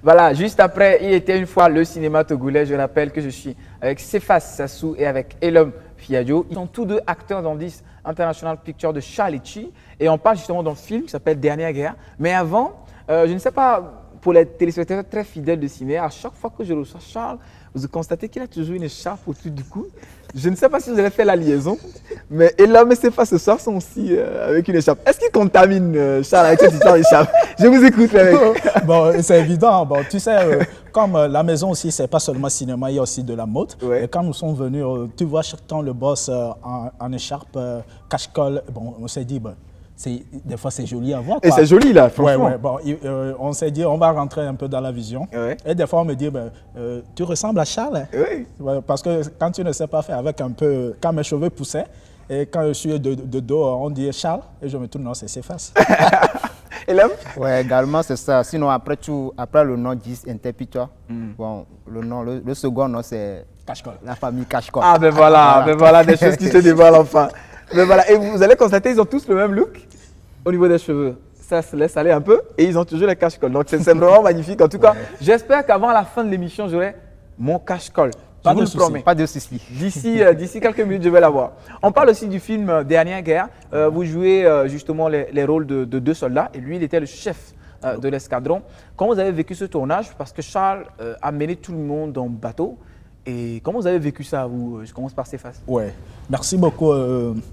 Voilà, juste après, il était une fois le cinéma togolais. Je rappelle que je suis avec Cephas Sassou et avec Elom Fiadio. Ils sont tous deux acteurs dans 10 International Pictures de Charles Litchi. Et on parle justement d'un film qui s'appelle Dernière Guerre. Mais avant, je ne sais pas, pour les téléspectateurs très fidèles de ciné, à chaque fois que je reçois Charles, vous constatez qu'il a toujours une écharpe autour du cou. Je ne sais pas si vous avez fait la liaison, mais Elom et Cephas ce soir sont aussi avec une écharpe. Est-ce qu'il contamine Charles avec cette histoire d'écharpe? Je vous écoute, les mecs. Bon, c'est évident. Bon, tu sais, comme la maison aussi, c'est pas seulement cinéma, il y a aussi de la mode. Ouais. Et quand nous sommes venus, tu vois chaque temps le boss en écharpe, cache-colle. Bon, on s'est dit, bon, des fois c'est joli à voir. Et c'est joli là, franchement. Ouais, bon, on s'est dit, on va rentrer un peu dans la vision. Ouais. Et des fois on me dit, ben, tu ressembles à Charles. Hein? Oui. Ouais, parce que quand tu ne sais pas faire avec un peu, quand mes cheveux poussaient, et quand je suis de dos, on dit Charles, et je me tourne, non, c'est Cephas. Elom? Oui, également c'est ça. Sinon après le nom 10 Interpitua, bon, le second nom c'est Cache-colle. la famille Cache-colle. Ah ben voilà des choses qui se dévoilent enfin. Mais voilà, et vous allez constater, ils ont tous le même look au niveau des cheveux. Ça se laisse aller un peu et ils ont toujours les cache-colle. Donc c'est vraiment magnifique. En tout cas, j'espère qu'avant la fin de l'émission, j'aurai mon cache-colle. Je vous le promets. Pas de souci. D'ici quelques minutes, je vais l'avoir. On parle aussi du film Dernière Guerre. Vous jouez justement les rôles de deux soldats et lui, il était le chef de l'escadron. Comment vous avez vécu ce tournage? Parce que Charles a mené tout le monde en bateau. Et comment vous avez vécu ça, vous? Je commence par Cephas. Oui, merci beaucoup.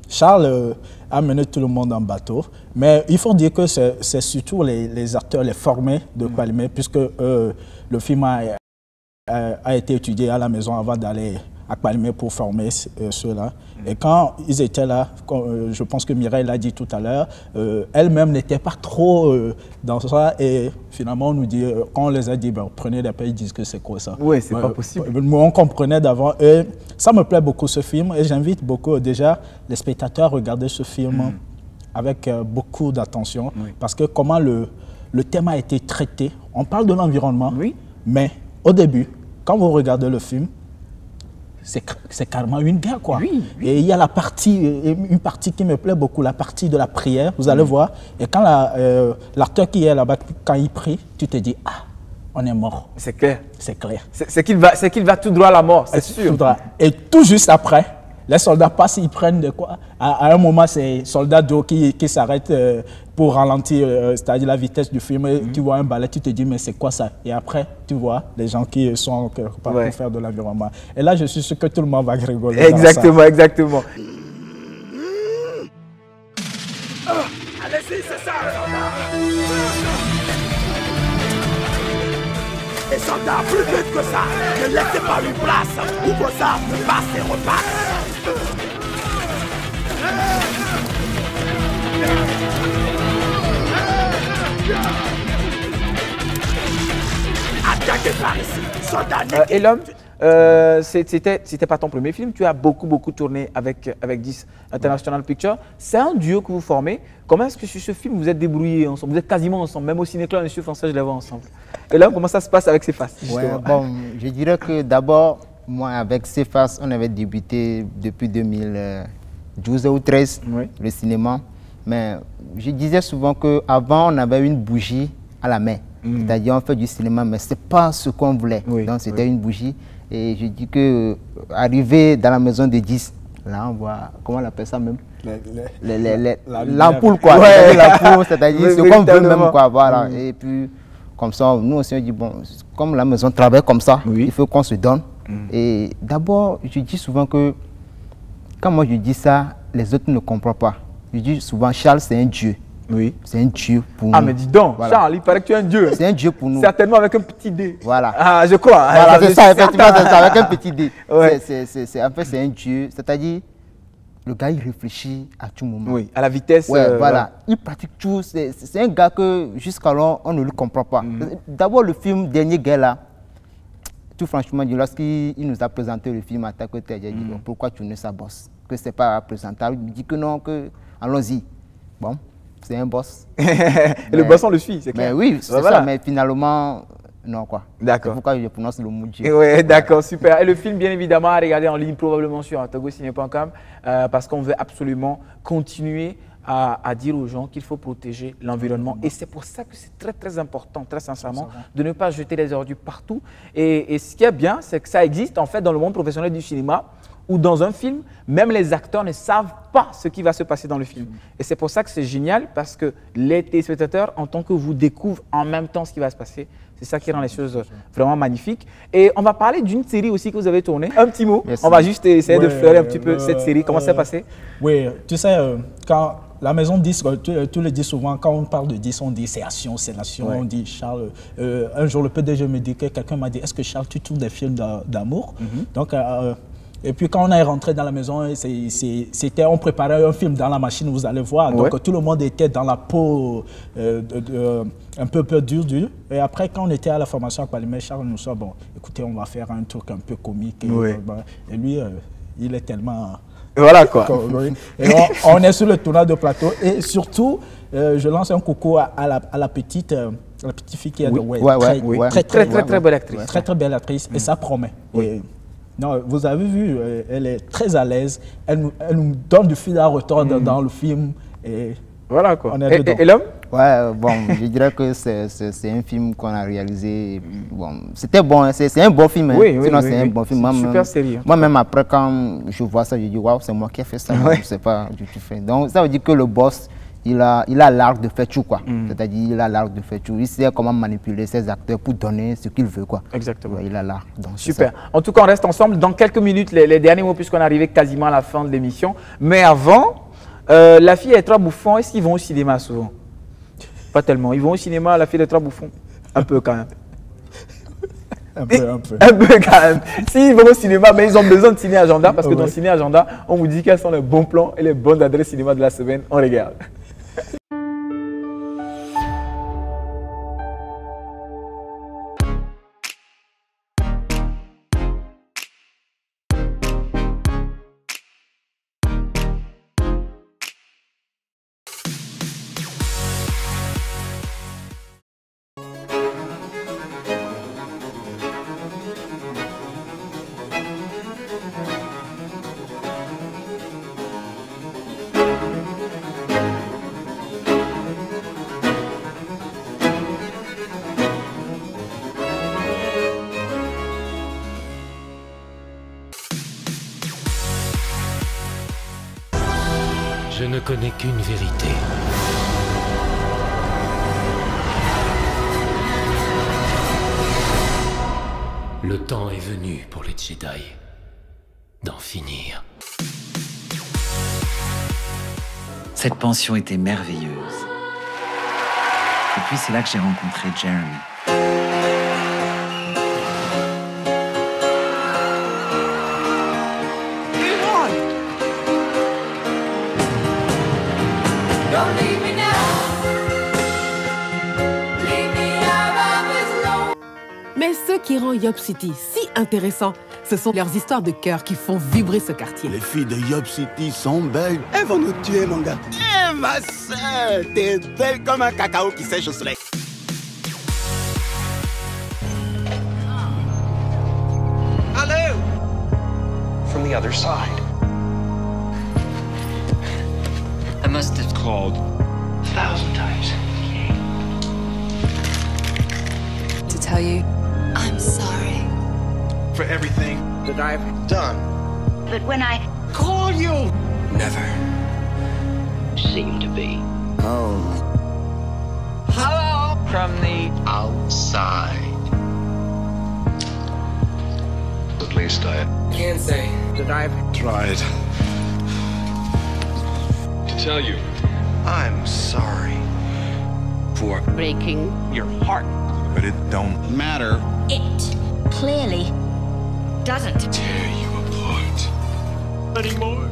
Charles a mené tout le monde en bateau, mais il faut dire que c'est surtout les acteurs, les formés de Kwalimé, puisque le film a été étudié à la maison avant d'aller à Kwalimé pour former ceux-là. Et quand ils étaient là, je pense que Mireille l'a dit tout à l'heure, elle-même n'était pas trop dans ça. Et finalement, on nous dit, quand on les a dit, ben, prenez des pays, ils disent que c'est quoi ça? Oui, c'est pas possible. On comprenait d'avant. Et ça me plaît beaucoup ce film. Et j'invite beaucoup déjà les spectateurs à regarder ce film avec beaucoup d'attention. Parce que comment le thème a été traité, on parle de l'environnement, mais au début, quand vous regardez le film, c'est carrément une guerre, quoi. Et il y a une partie qui me plaît beaucoup, la partie de la prière, vous allez voir. Et quand l'acteur qui est là-bas, quand il prie, tu te dis, ah, on est mort. C'est clair. C'est clair. C'est qu'il va tout droit à la mort, c'est sûr. Et tout juste après, les soldats passent, ils prennent de quoi. À un moment, c'est soldats d'eau qui s'arrêtent pour ralentir, c'est-à-dire la vitesse du film. Et tu vois un balai, tu te dis, mais c'est quoi ça? Et après, tu vois les gens qui sont pour faire de l'environnement. Et là, je suis sûr que tout le monde va rigoler. Exactement, exactement. Allez-y, c'est ça, les soldats, plus vite que ça. Ne laissez pas une place. Ouvre ça, passe et repasse. Attaquez par ici, soldats. Elom, c'était pas ton premier film. Tu as beaucoup tourné avec 10 International Pictures. C'est un duo que vous formez. Comment est-ce que sur ce film vous êtes débrouillés ensemble? Vous êtes quasiment ensemble. Même au Ciné-Club Monsieur Français, je les vois ensemble. Et là, comment ça se passe avec Cephas? Bon, je dirais que d'abord, moi avec Cephas, on avait débuté depuis 2012 ou 2013 le cinéma. Mais je disais souvent qu'avant, on avait une bougie à la main. C'est-à-dire, on fait du cinéma, mais ce n'est pas ce qu'on voulait. Donc, c'était une bougie. Et je dis que arriver dans la maison de 10, là, on voit, comment on appelle ça même? L'ampoule, quoi. L'ampoule, c'est-à-dire ce qu'on veut même, quoi. Voilà. Et puis, comme ça, nous aussi, on dit, bon, comme la maison travaille comme ça, il faut qu'on se donne. Et d'abord, je dis souvent que, quand moi je dis ça, les autres ne comprennent pas. Je dis souvent, Charles, c'est un dieu. C'est un dieu pour nous. Ah, mais dis donc, Charles, il paraît que tu es un dieu. C'est un dieu pour nous. Certainement avec un petit dé. Voilà. Ah, je crois. Voilà, c'est ça, effectivement, c'est ça, avec un petit dé. En fait, c'est un dieu. C'est-à-dire, le gars, il réfléchit à tout moment. Oui, à la vitesse. Voilà. Il pratique tout. C'est un gars que, jusqu'alors, on ne le comprend pas. D'abord, le film Dernier Guerre, là, tout franchement, lorsqu'il nous a présenté le film Attaque au Terre, j'ai dit, pourquoi tu ne sais boss? Que c'est pas présentable. Il dit que non, que allons-y. Bon. C'est un boss. Et le boss, on le suit, c'est clair. Mais oui, c'est ça, mais finalement, non quoi. D'accord. C'est pourquoi je prononce le mot Dieu. Oui, d'accord, super. Et le film, bien évidemment, à regarder en ligne, probablement sur togociné.com, parce qu'on veut absolument continuer à dire aux gens qu'il faut protéger l'environnement. Et c'est pour ça que c'est très, très important, très sincèrement, de ne pas jeter les ordures partout. Et ce qui est bien, c'est que ça existe en fait dans le monde professionnel du cinéma, où dans un film, même les acteurs ne savent pas ce qui va se passer dans le film. Et c'est pour ça que c'est génial, parce que les téléspectateurs, en tant que vous, découvrent en même temps ce qui va se passer. C'est ça qui rend les choses vraiment magnifiques. Et on va parler d'une série aussi que vous avez tournée. Un petit mot. Merci. On va juste essayer de fleurer un petit peu cette série. Comment ça s'est passé? Oui, tu sais, quand la maison disque, tu le dis souvent, quand on parle de 10, on dit c'est action, c'est nation. On dit Charles. Un jour, le PDG me dit que quelqu'un m'a dit, est-ce que Charles, tu tournes des films d'amour? Donc, et puis quand on est rentré dans la maison, on préparait un film dans la machine, vous allez voir. Donc tout le monde était dans la peau un peu dure. Et après, quand on était à la formation à Palimé, Charles nous dit, bon, écoutez, on va faire un truc un peu comique. Et lui, il est tellement... Voilà quoi. Et on est sur le tournage de plateau. Et surtout, je lance un coucou à la petite fille qui est de West. Très belle actrice. Très belle actrice. Et ça promet. Et, non, vous avez vu, elle est très à l'aise. Elle nous donne du fil à retordre dans le film. Et voilà quoi. On est dedans. Et l'homme? Ouais, bon, je dirais que c'est un film qu'on a réalisé. Bon, c'était bon, hein, c'est un bon film. Hein. Sinon, c'est un bon film. Super série. Moi-même, après, quand je vois ça, je dis, waouh, c'est moi qui ai fait ça. Je ne sais pas du tout fait. Donc, ça veut dire que le boss, il a l'art de faire tout, quoi. C'est-à-dire, il a l'art de faire tout. Il sait comment manipuler ses acteurs pour donner ce qu'il veut, quoi. Exactement. Ouais, il a l'art. Super. En tout cas, on reste ensemble. Dans quelques minutes, les derniers mots, puisqu'on est arrivé quasiment à la fin de l'émission. Mais avant, la fille et les trois bouffons, est-ce qu'ils vont au cinéma souvent? Pas tellement. Ils vont au cinéma, la fille et les trois bouffons? Un peu quand même. Un peu. Un peu quand même. S'ils vont au cinéma, mais ils ont besoin de Ciné Agenda, parce que dans Ciné Agenda, on vous dit quels sont les bons plans et les bonnes adresses cinéma de la semaine. On regarde. Je ne connais qu'une vérité. Le temps est venu pour les Jedi d'en finir. Cette pension était merveilleuse. Et puis c'est là que j'ai rencontré Jeremy. Mais ce qui rend Yup City si intéressant, ce sont leurs histoires de cœur qui font vibrer ce quartier. Les filles de Yup City sont belles. Elles vont nous tuer, mon gars. Eh, ma soeur, t'es belle comme un cacao qui sèche au soleil. Hello! From the other side. I must have called 1,000 times. To tell you, I'm sorry. For everything that I've done. But when I Call you! Never seem to be home. Hello! From the outside. At least I can say that I've tried to tell you I'm sorry for breaking your heart. But it don't matter. it. Clearly doesn't. Tear you apart anymore.